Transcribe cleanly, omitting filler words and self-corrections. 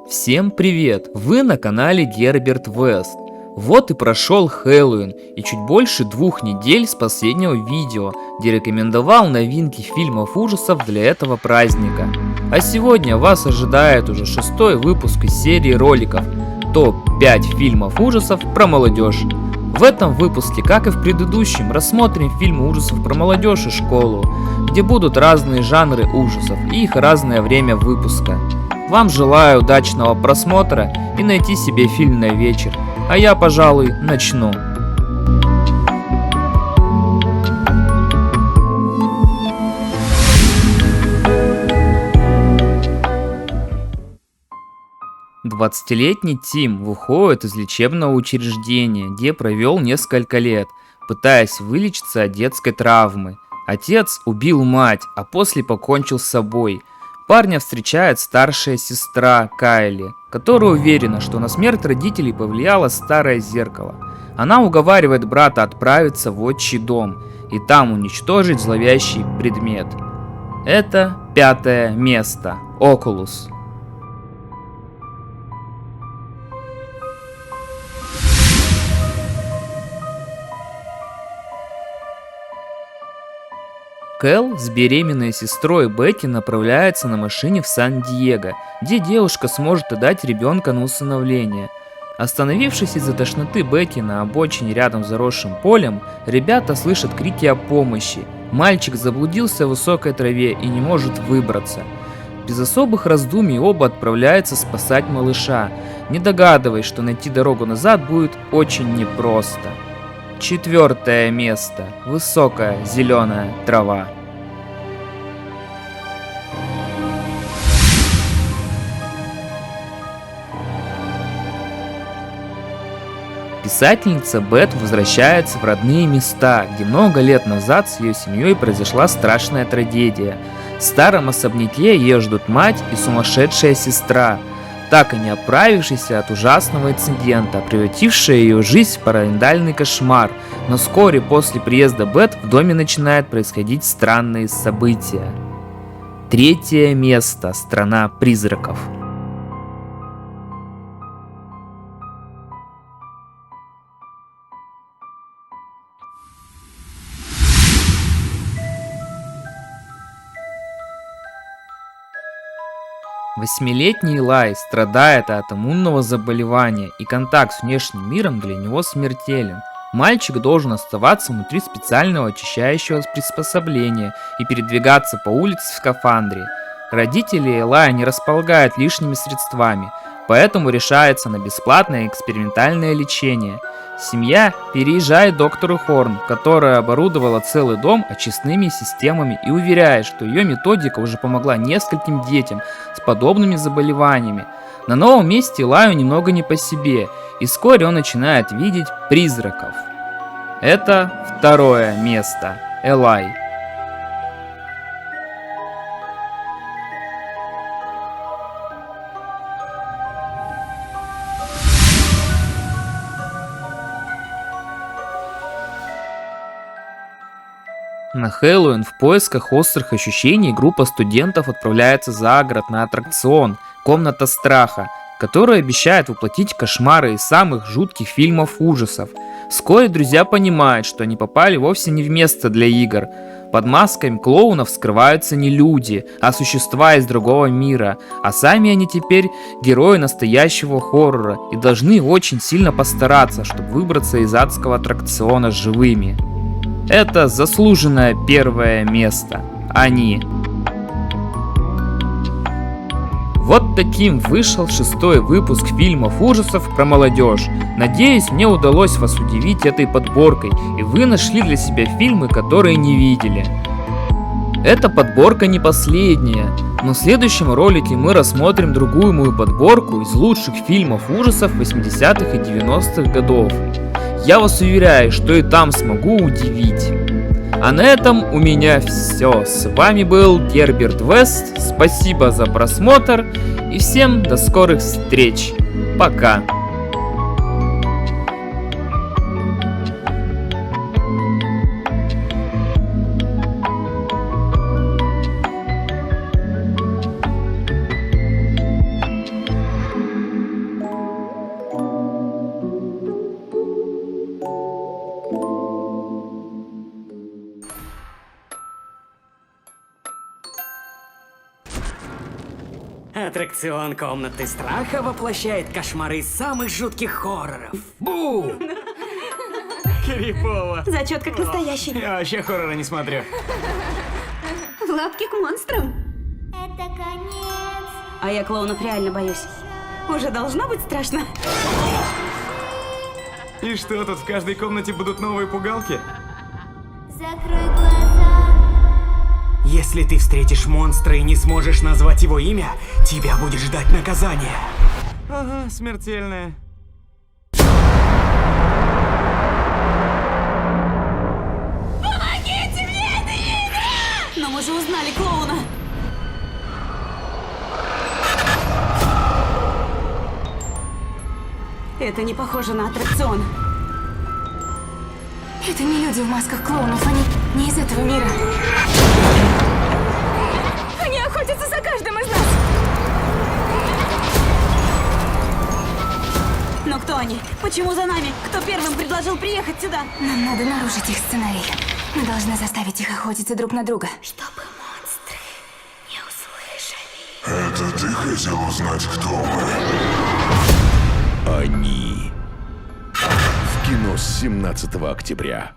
Всем привет! Вы на канале Герберт Вест. Вот и прошел Хэллоуин, и чуть больше 2 недель с последнего видео, где рекомендовал новинки фильмов ужасов для этого праздника. А сегодня вас ожидает уже 6-й выпуск из серии роликов ТОП-5 фильмов ужасов про молодежь. В этом выпуске, как и в предыдущем, рассмотрим фильмы ужасов про молодежь и школу, где будут разные жанры ужасов и их разное время выпуска. Вам желаю удачного просмотра и найти себе фильм на вечер, а я, пожалуй, начну. Двадцатилетний Тим выходит из лечебного учреждения, где провел несколько лет, пытаясь вылечиться от детской травмы. Отец убил мать, а после покончил с собой. Парня встречает старшая сестра Кайли, которая уверена, что на смерть родителей повлияло старое зеркало. Она уговаривает брата отправиться в отчий дом и там уничтожить зловещий предмет. Это 5-е место. Окулус. Кэл с беременной сестрой Бетти направляется на машине в Сан-Диего, где девушка сможет отдать ребенка на усыновление. Остановившись из-за тошноты Бетти на обочине рядом с заросшим полем, ребята слышат крики о помощи. Мальчик заблудился в высокой траве и не может выбраться. Без особых раздумий оба отправляются спасать малыша, не догадываясь, что найти дорогу назад будет очень непросто. 4-е место. Высокая зеленая трава. Писательница Бет возвращается в родные места, где много лет назад с ее семьей произошла страшная трагедия. В старом особняке ее ждут мать и сумасшедшая сестра, так и не оправившаяся от ужасного инцидента, превратившая ее жизнь в параноидальный кошмар. Но вскоре после приезда Бет в доме начинают происходить странные события. 3-е место. Страна призраков. Восьмилетний Элай страдает от иммунного заболевания, и контакт с внешним миром для него смертелен. Мальчик должен оставаться внутри специального очищающего приспособления и передвигаться по улице в скафандре. Родители Элая не располагают лишними средствами, поэтому решаются на бесплатное экспериментальное лечение. Семья переезжает к доктору Хорн, которая оборудовала целый дом очистными системами и уверяет, что ее методика уже помогла нескольким детям с подобными заболеваниями. На новом месте Элаю немного не по себе, и вскоре он начинает видеть призраков. Это 2-е место. Элай. На Хэллоуин в поисках острых ощущений группа студентов отправляется за город на аттракцион «Комната страха», который обещает воплотить кошмары из самых жутких фильмов ужасов. Вскоре друзья понимают, что они попали вовсе не в место для игр. Под масками клоунов скрываются не люди, а существа из другого мира, а сами они теперь герои настоящего хоррора и должны очень сильно постараться, чтобы выбраться из адского аттракциона живыми. Это заслуженное 1-е место. Они. Вот таким вышел 6-й выпуск фильмов ужасов про молодежь. Надеюсь, мне удалось вас удивить этой подборкой, и вы нашли для себя фильмы, которые не видели. Эта подборка не последняя, но в следующем ролике мы рассмотрим другую мою подборку из лучших фильмов ужасов 80-х и 90-х годов. Я вас уверяю, что и там смогу удивить. А на этом у меня все. С вами был Герберт Вест. Спасибо за просмотр и всем до скорых встреч. Пока. Аттракцион комнаты страха воплощает кошмары из самых жутких хорроров. Бу! Крипово. Зачет как настоящий. Я вообще хорроры не смотрю. В лапки к монстрам. Это конец. А я клоунов реально боюсь. Уже должно быть страшно. И что, тут в каждой комнате будут новые пугалки? Закрой глаза. Если ты встретишь монстра и не сможешь назвать его имя, тебя будет ждать наказание. Ага, смертельное. Помогите мне, это не игра! Но мы же узнали клоуна. Это не похоже на аттракцион. Это не люди в масках клоунов, они не из этого мира. Они охотятся за каждым из нас. Но кто они? Почему за нами? Кто первым предложил приехать сюда? Нам надо нарушить их сценарий. Мы должны заставить их охотиться друг на друга. Чтобы монстры не услышали. Это ты хотел узнать, кто мы? Они. В кино с 17 октября.